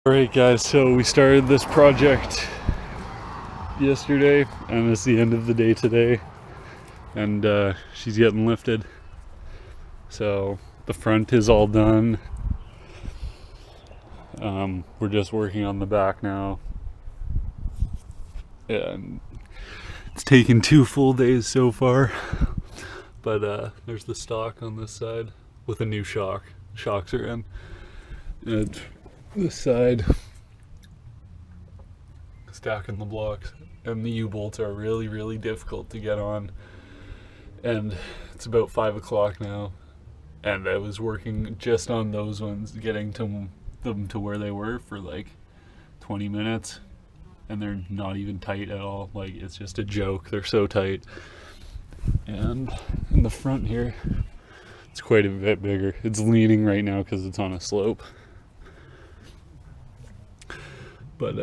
Alright guys, so we started this project yesterday and it's the end of the day today, and she's getting lifted. So the front is all done. We're just working on the back now, and it's taken 2 full days so far. But there's the stock on this side with a new shock. Shocks are in. And this side, stacking the blocks, and the U-bolts are really difficult to get on. And it's about 5 o'clock now, and I was working just on those ones, getting them to where they were for like 20 minutes, and they're not even tight at all. Like, it's just a joke, they're so tight. And in the front here, it's quite a bit bigger. It's leaning right now because it's on a slope. But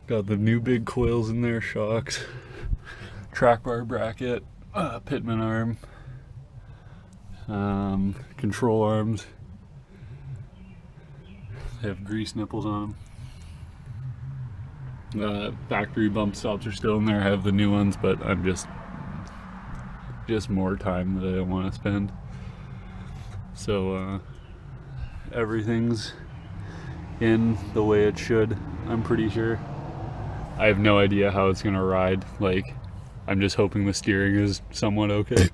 got the new big coils in there, shocks, track bar bracket, pitman arm, control arms. They have grease nipples on them. Factory bump stops are still in there. I have the new ones, but I'm just more time that I don't want to spend. So everything's in the way it should, I'm pretty sure. I have no idea how it's gonna ride. Like, I'm just hoping the steering is somewhat okay,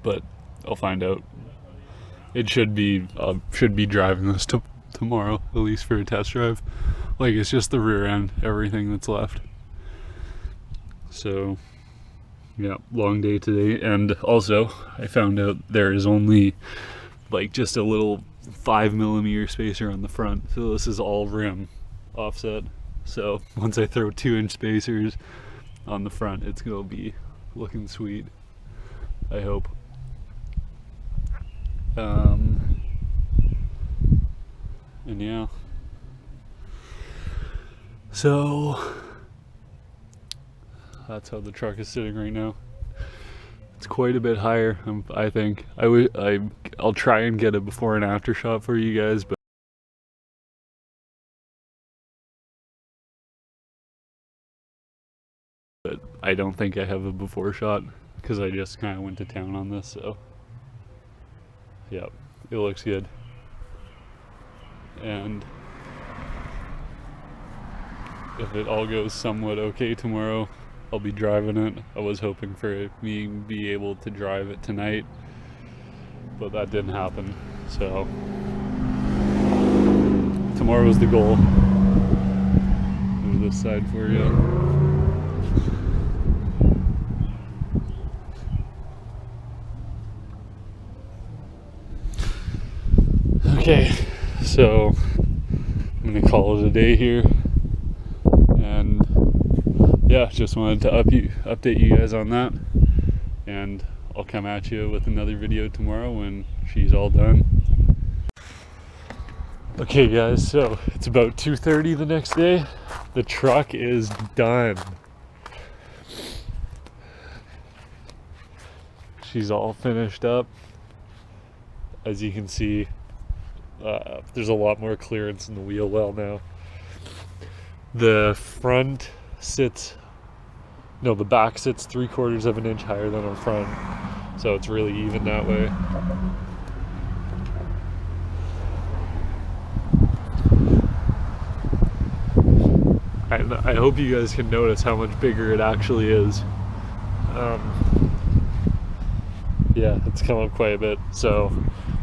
but I'll find out. It should be driving this tomorrow, at least for a test drive. Like, it's just the rear end, everything that's left. So yeah, long day today. And also I found out there is only like just a little 5mm spacer on the front, so this is all rim offset. So once I throw 2-inch spacers on the front, it's gonna be looking sweet, I hope. And yeah, so that's how the truck is sitting right now. It's quite a bit higher, I think. I'll try and get a before and after shot for you guys, but I don't think I have a before shot because I just kind of went to town on this. So yeah, it looks good. And if it all goes somewhat okay tomorrow, I'll be driving it. I was hoping for me to be able to drive it tonight, but that didn't happen. So tomorrow's the goal. Move this side for you. Okay, so I'm gonna call it a day here. And yeah, just wanted to update you guys on that, and I'll come at you with another video tomorrow when she's all done. Okay guys, so it's about 2:30 the next day. The truck is done. She's all finished up. As you can see, there's a lot more clearance in the wheel well now. The front sits, no, the back sits 3/4 of an inch higher than our front, so it's really even that way. I hope you guys can notice how much bigger it actually is. Yeah, it's come up quite a bit. So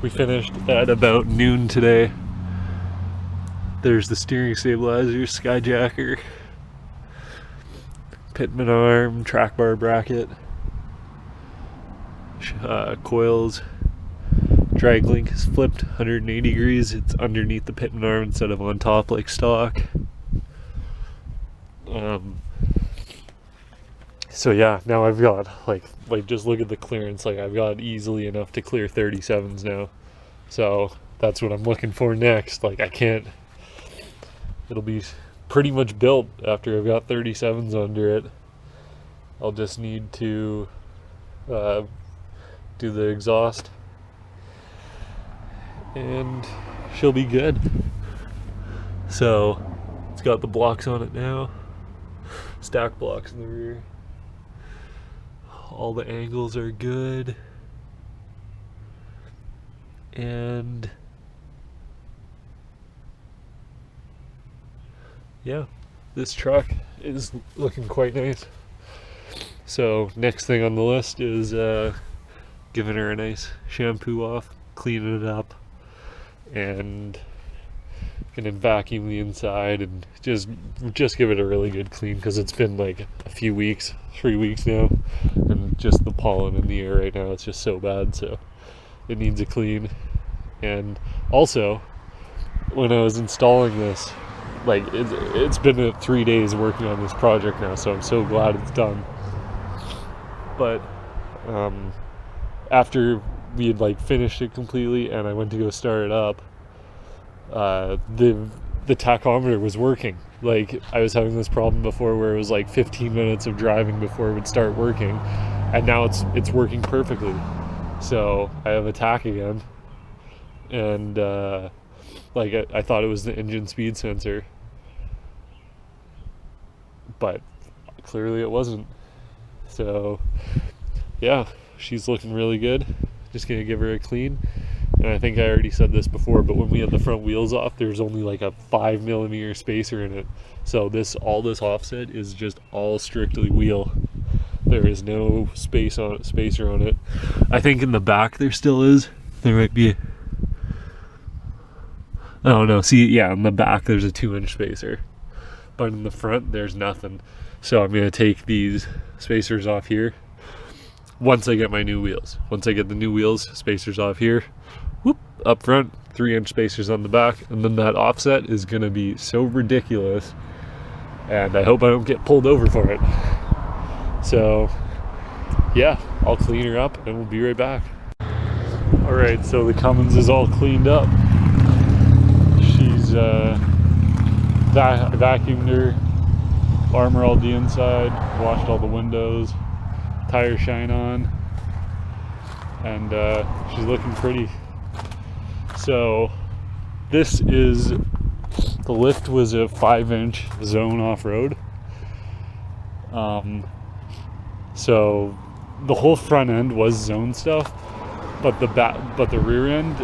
we finished at about noon today. There's the steering stabilizer, skyjacker, pitman arm, track bar bracket, coils. Drag link is flipped 180 degrees. It's underneath the pitman arm instead of on top like stock. So yeah, now I've got like just look at the clearance. Like, I've got easily enough to clear 37s now. So that's what I'm looking for next. Like, I can't, it'll be pretty much built after I've got 37s under it. I'll just need to do the exhaust and she'll be good. So It's got the blocks on it now. Stack blocks in the rear. All the angles are good. And yeah, this truck is looking quite nice. So next thing on the list is giving her a nice shampoo off, cleaning it up, and gonna vacuum the inside and just give it a really good clean, because it's been like a few weeks, 3 weeks now, and just the pollen in the air right now, it's just so bad, so it needs a clean. And also, when I was installing this, like it's been 3 days working on this project now, so I'm so glad it's done. But after we had like finished it completely and I went to go start it up, the tachometer was working. Like, I was having this problem before where it was like 15 minutes of driving before it would start working, and now it's working perfectly. So I have a tach again, and like I thought it was the engine speed sensor, but clearly it wasn't. So yeah, she's looking really good. Just gonna give her a clean. And I think I already said this before, but when we had the front wheels off, there's only like a 5mm spacer in it. So all this offset is just all strictly wheel. There is no spacer on it. I think in the back there still is. There might be. I don't know. See, yeah, in the back there's a 2-inch spacer, but in the front there's nothing. So I'm gonna take these spacers off here once I get my new wheels. Once I get the new wheels, spacers off here, whoop, up front, 3-inch spacers on the back, and then that offset is gonna be so ridiculous, and I hope I don't get pulled over for it. So yeah, I'll clean her up and we'll be right back. All right, so the Cummins is all cleaned up. She's vacuumed her, armor all the inside, washed all the windows, tire shine on, and she's looking pretty. So this is, the lift was a 5-inch zone off-road. So the whole front end was zone stuff, but the rear end,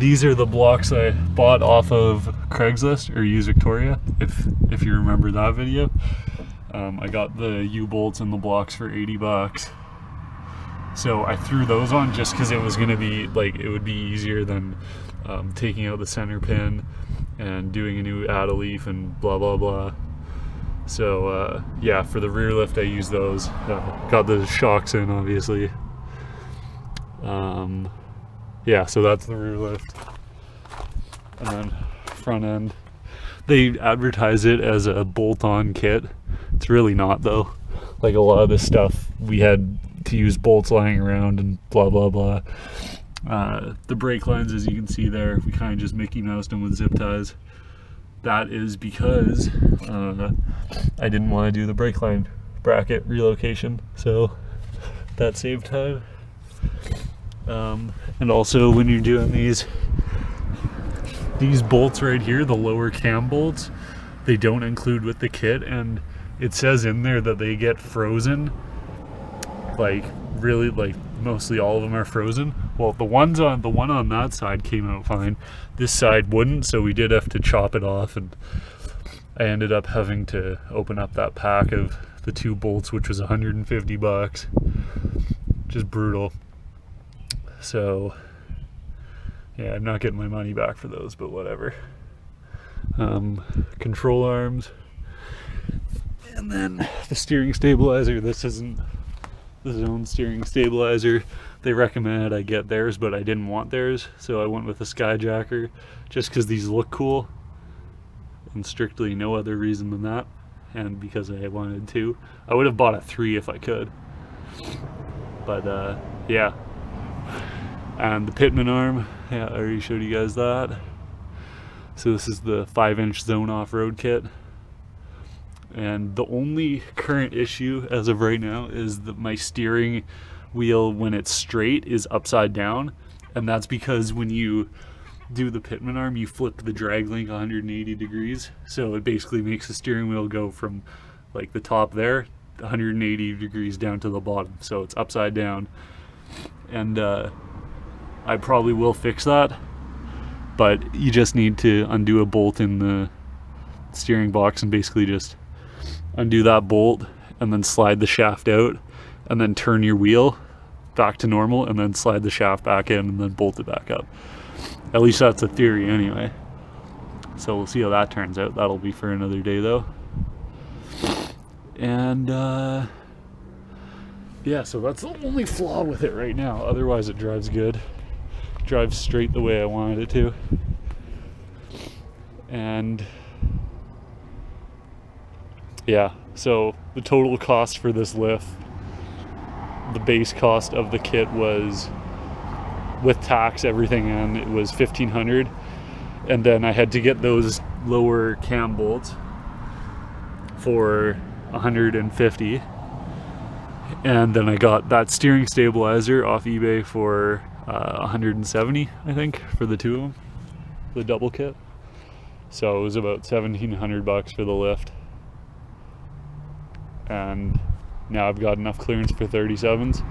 these are the blocks I bought off of Craigslist or Use Victoria, if you remember that video. I got the U-bolts and the blocks for $80. So I threw those on just because it was going to be like, it would be easier than taking out the center pin and doing a new add a leaf and blah blah blah. So yeah, for the rear lift I used those. Got the shocks in, obviously. Yeah, so that's the rear lift. And then front end, they advertise it as a bolt-on kit. It's really not, though. Like, a lot of this stuff we had to use bolts lying around and blah blah blah. The brake lines, as you can see there, we kind of just Mickey Moused them with zip ties. That is because I didn't want to do the brake line bracket relocation, so that saved time. And also, when you're doing these bolts right here, the lower cam bolts, they don't include with the kit, and it says in there that they get frozen. Like, really, like, mostly all of them are frozen. Well, the one on that side came out fine. This side wouldn't, so we did have to chop it off, and I ended up having to open up that pack of the 2 bolts, which was $150. Just brutal. So yeah, I'm not getting my money back for those, but whatever. Control arms, and then the steering stabilizer. This isn't the zone steering stabilizer. They recommended I get theirs, but I didn't want theirs, so I went with a Skyjacker just because these look cool, and strictly no other reason than that, and because I wanted to. I would have bought a 3 if I could, but yeah. And the Pitman arm, yeah, I already showed you guys that. So this is the 5-inch zone off-road kit. And the only current issue as of right now is that my steering wheel, when it's straight, is upside down. And that's because when you do the pitman arm, you flip the drag link 180 degrees. So it basically makes the steering wheel go from like the top there, 180 degrees down to the bottom. So it's upside down. And I probably will fix that, but you just need to undo a bolt in the steering box and basically just undo that bolt and then slide the shaft out and then turn your wheel back to normal and then slide the shaft back in and then bolt it back up. At least that's a theory anyway. So we'll see how that turns out. That'll be for another day though. And yeah, so that's the only flaw with it right now. Otherwise it drives good. Drives straight the way I wanted it to. And yeah, so the total cost for this lift, the base cost of the kit was, with tax, everything in, it was $1,500, and then I had to get those lower cam bolts for $150, and then I got that steering stabilizer off eBay for $170, I think, for the two of them, the double kit. So it was about $1,700 for the lift, and now I've got enough clearance for 37s,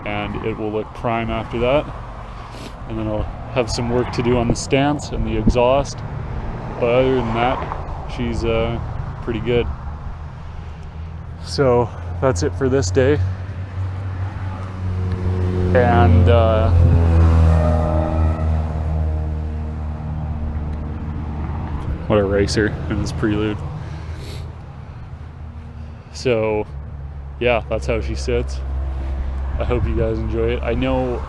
and it will look prime after that. And then I'll have some work to do on the stance and the exhaust, but other than that, she's pretty good. So that's it for this day. And what a racer in this prelude. So yeah, that's how she sits. I hope you guys enjoy it. I know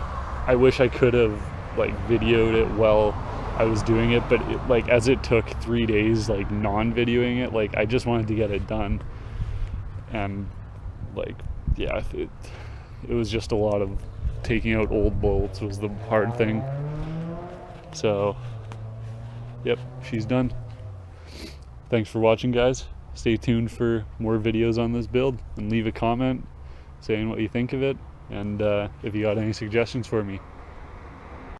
I wish I could have like videoed it while I was doing it, but it, like, as it took 3 days like non-videoing it, like I just wanted to get it done. And like, yeah, it was just a lot of taking out old bolts was the hard thing. So yep, she's done. Thanks for watching, guys. Stay tuned for more videos on this build, and leave a comment saying what you think of it, and if you got any suggestions for me.